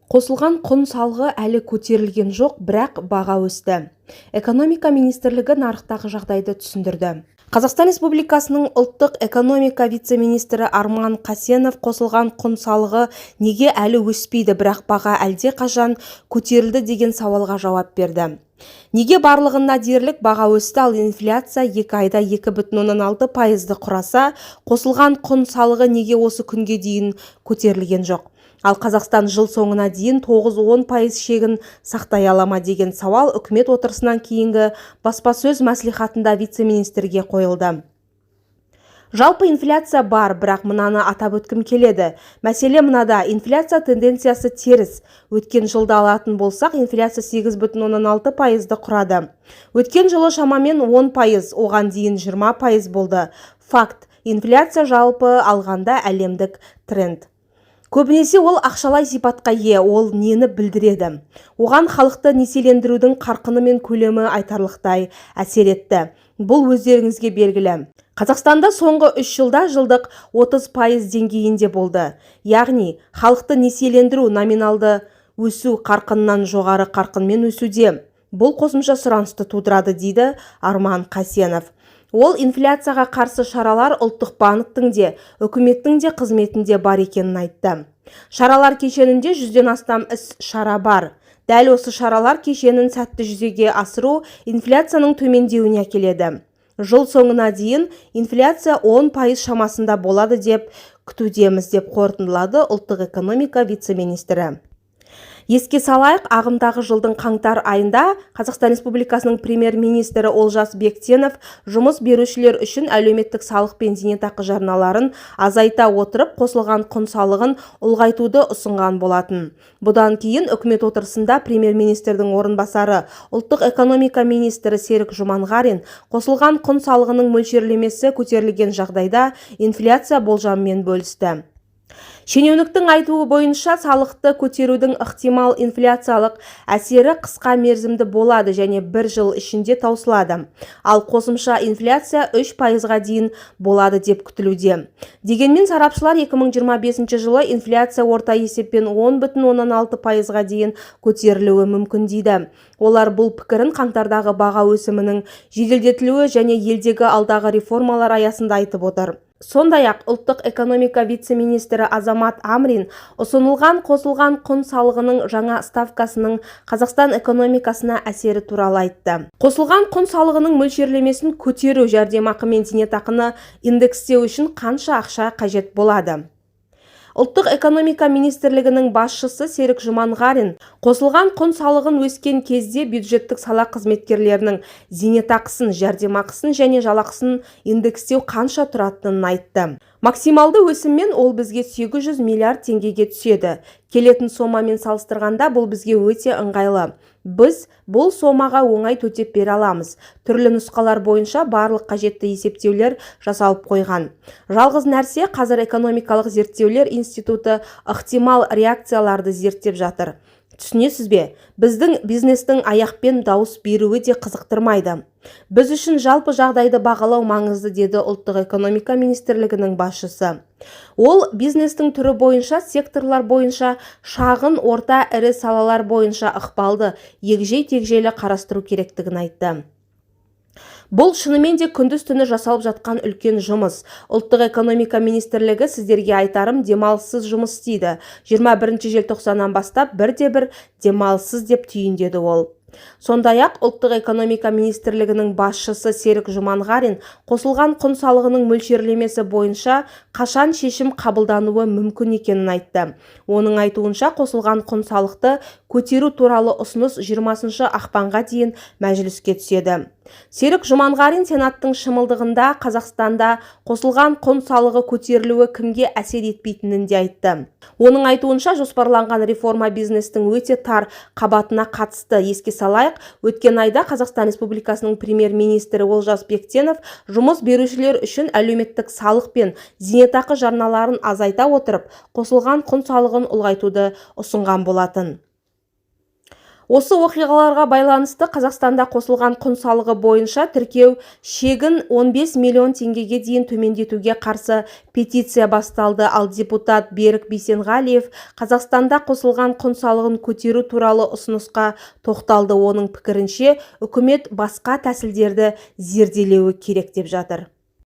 Қосылған құн салығы әлі көтерілген жоқ, бірақ баға өсті. Экономика министрлігі нарықтағы жағдайды түсіндірді. Қазақстан Республикасының ұлттық экономика вице-министрі Арман Қасенов қосылған құн салығы неге әлі өспейді, бірақ баға әлде қашан көтерілді деген сауалға жауап берді. Неге барлығында дерлік баға өсті, ал инфляция 2 айда 2,6% құраса, қосылған құн салығы неге осы күнге дейін көтерілген жоқ? Ал Қазақстан жыл соңына дейін 9-10% шегін сақтай ала ма деген сауал үкімет отырысынан кейінгі баспасөз мәслихатында вице-министрге қойылды. Жалпы инфляция бар, бірақ мынаны атап өткім келеді. Мәселе мынада, инфляция тенденциясы теріс. Өткен жылды алатын болсақ, инфляция 8,6%-ды құрады. Өткен жылы шамамен 10%, оған дейін 20% болды. Факт, инфляция жалпы алғанда әлемдік тренд. Көбінесе ол ақшалай сипатқа ие, ол нені білдіреді? Оған халықты несиелендірудің қарқыны мен көлемі айтарлықтай әсер етті. Бұл өздеріңізге белгілі. Қазақстанда соңғы 3 жылда жылдық 30% деңгейінде болды. Яғни, халықты несиелендіру номиналды өсу қарқынынан жоғары қарқынмен өсуде. Бұл қосымша сұранысты тудырады, дейді Арман Қасенов. Ол инфляцияға қарсы шаралар ұлттық банктің де, үкіметтің де қызметінде бар екенін айтты. Шаралар кешенінде 100-ден астам іс-шара бар. Дәл осы шаралар кешенін сәтті жүзеге асыру инфляцияның төмендеуіне әкеледі. Жыл соңына дейін инфляция 10% шамасында болады деп күтудеміз, деп қорытындылады ұлттық экономика вице-министрі. Еске салайық, ағымдағы жылдың қаңтар айында Қазақстан Республикасының премьер-министрі Олжас Бектенов жұмыс берушілер үшін әлеуметтік салық пен зейнетақы жарналарын азайта отырып, қосылған құн салығын ұлғайтуды ұсынған болатын. Бұдан кейін үкімет отырысында премьер-министрдің орынбасары ұлттық экономика министрі Серік Жұманғарин қосылған құн салығының мөлшерлемесі көтерілген жағдайда инфляция болжамымен бөлісті. Шенеуніктің айтуы бойынша салықты көтерудің ықтимал инфляциялық әсері қысқа мерзімді болады және 1 жыл ішінде таусылады. Ал қосымша инфляция 3%-ға дейін болады деп күтілуде. Дегенмен сарапшылар 2025 жылы инфляция орта есеппен 10,6%-ға дейін көтерілуі мүмкін дейді. Олар бұл пікірін қаңтардағы баға өсімінің жеделдетілуі және елдегі алдағы реформалар аясында айтып отыр. Сондай-ақ ұлттық экономика вице-министрі Азамат Амрин ұсынылған қосылған құн салығының жаңа ставкасының Қазақстан экономикасына әсері туралы айтты. Қосылған құн салығының мөлшерлемесін көтеру жәрдемақы мен зейнетақыны индекстеу үшін қанша ақша қажет болады? Ұлттық экономика министрлігінің басшысы Серік Жұманғарин қосылған құн салығын өскен кезде бюджеттік сала қызметкерлерінің зейнетақысын, жәрдемақысын және жалақысын индекстеу қанша тұратынын айтты. Максималды өсіммен ол бізге 800 миллиард теңгеге түседі. Келетін сомамен салыстырғанда бұл бізге өте ыңғайлы. Біз бұл сомаға оңай төтеп бере аламыз. Түрлі нұсқалар бойынша барлық қажетті есептеулер жасалып қойған. Жалғыз нәрсе, қазір экономикалық зерттеулер институты ықтимал реакцияларды зерттеп жатыр. Түсінесіз бе? Біздің бизнестің аяқпен дауыс беруі де қызықтырмайды. Біз үшін жалпы жағдайды бағалау маңызды, деді ұлттық экономика министрлігінің басшысы. Ол бизнестің түрі бойынша, секторлар бойынша, шағын, орта, ірі салалар бойынша ықпалды, егжей-тегжейлі қарастыру керектігін айтты. Бұл шынымен де күндіз-түні жасалып жатқан үлкен жұмыс. Ұлттық экономика министрлігі сіздерге айтарым демалыссыз жұмыс істейді. 21 желтоқсаннан бастап бірде-бір демалыссыз деп түйіндеді ол. Сондай-ақ ұлттық экономика министрлігінің басшысы Серік Жұманғарин қосылған құн салығының мөлшерлемесі бойынша қашан шешім қабылдануы мүмкін екенін айтты. Оның айтуынша қосылған құн салықты көтеру туралы ұсыныс 20 ақпанға дейін мәжіліске түседі. Серік Жұманғарин сенаттың шымылдығында Қазақстанда қосылған құн салығы көтерілуі кімге әсер етпейтінін де айтты. Оның айтуынша жоспарланған реформа бизнестің өте тар қабатына қатысты. Еске салайық, өткен айда Қазақстан Республикасының премьер-министрі Олжас Бектенов жұмыс берушілер үшін әлеуметтік салық пен зейнетақы жарналарын азайта отырып, қосылған құн салығын ұлғайтуды ұсынған болатын. Осы оқиғаларға байланысты Қазақстанда қосылған құн салығы бойынша тіркеу шегін 15 миллион теңгеге дейін төмендетуге қарсы петиция басталды, ал депутат Берік Бейсенғалиев Қазақстанда қосылған құн салығын көтеру туралы ұсынысқа тоқталды. Оның пікірінше, үкімет басқа тәсілдерді зерделеуі керек деп жатыр.